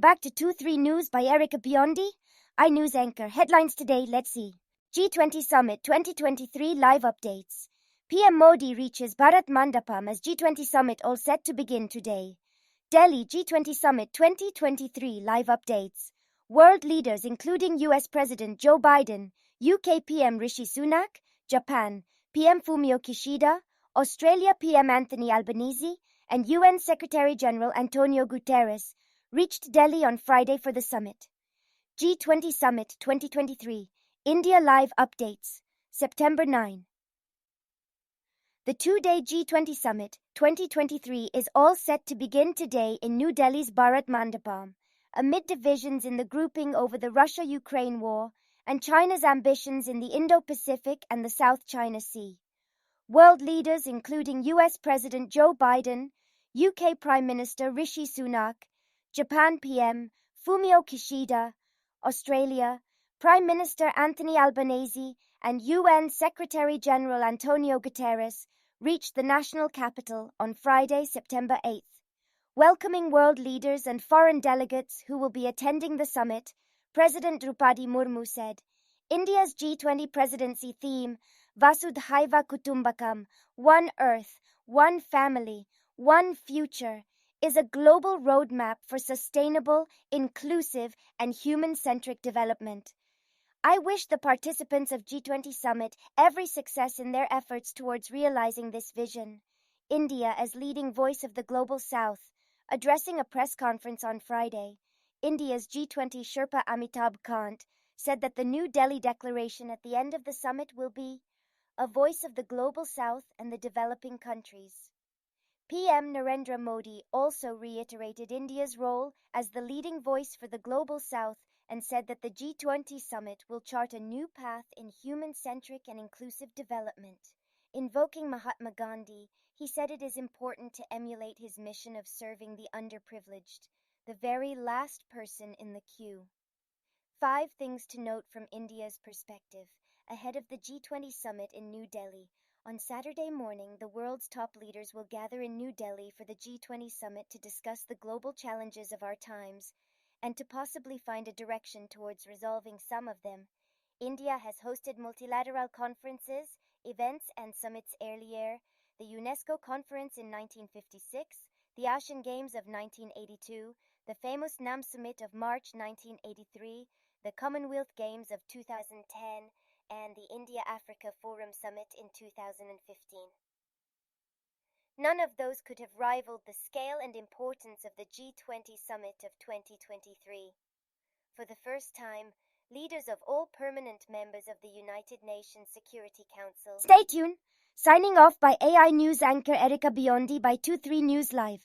back to 2-3 News by Erica Biondi. News anchor. Headlines today, let's see. G20 Summit 2023 live updates. PM Modi reaches Bharat Mandapam as G20 Summit all set to begin today. Delhi G20 Summit 2023 live updates. World leaders including US President Joe Biden, UK PM Rishi Sunak, Japan PM Fumio Kishida, Australia PM Anthony Albanese, and UN Secretary-General Antonio Guterres reached Delhi on Friday for the summit. G20 Summit 2023 India Live Updates, September 9. The two-day G20 Summit 2023 is all set to begin today in New Delhi's Bharat Mandapam, amid divisions in the grouping over the Russia-Ukraine war and China's ambitions in the Indo-Pacific and the South China Sea. World leaders including US President Joe Biden, UK Prime Minister Rishi Sunak, Japan PM Fumio Kishida, Australia Prime Minister Anthony Albanese, and UN Secretary-General Antonio Guterres reached the national capital on Friday, September 8. Welcoming world leaders and foreign delegates who will be attending the summit, President Droupadi Murmu said, India's G20 Presidency theme, Vasudhaiva Kutumbakam, One Earth, One Family, One Future, is a global roadmap for sustainable, inclusive, and human-centric development. I wish the participants of G20 Summit every success in their efforts towards realizing this vision. India, as leading voice of the Global South, addressing a press conference on Friday, India's G20 Sherpa Amitabh Kant said that the New Delhi Declaration at the end of the summit will be a voice of the Global South and the developing countries. PM Narendra Modi also reiterated India's role as the leading voice for the Global South and said that the G20 Summit will chart a new path in human-centric and inclusive development. Invoking Mahatma Gandhi, he said it is important to emulate his mission of serving the underprivileged, the very last person in the queue. 5 things to note from India's perspective ahead of the G20 Summit in New Delhi. On Saturday morning, the world's top leaders will gather in New Delhi for the G20 Summit to discuss the global challenges of our times and to possibly find a direction towards resolving some of them. India has hosted multilateral conferences, events, and summits earlier: the UNESCO Conference in 1956, the Asian Games of 1982, the famous NAM Summit of March 1983, the Commonwealth Games of 2010, and the India-Africa Forum Summit in 2015. None of those could have rivaled the scale and importance of the G20 Summit of 2023. For the first time, leaders of all permanent members of the United Nations Security Council. Stay tuned. Signing off by AI News anchor Erica Biondi by 2-3 News Live.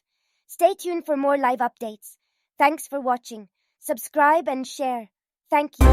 Stay tuned for more live updates. Thanks for watching. Subscribe and share. Thank you.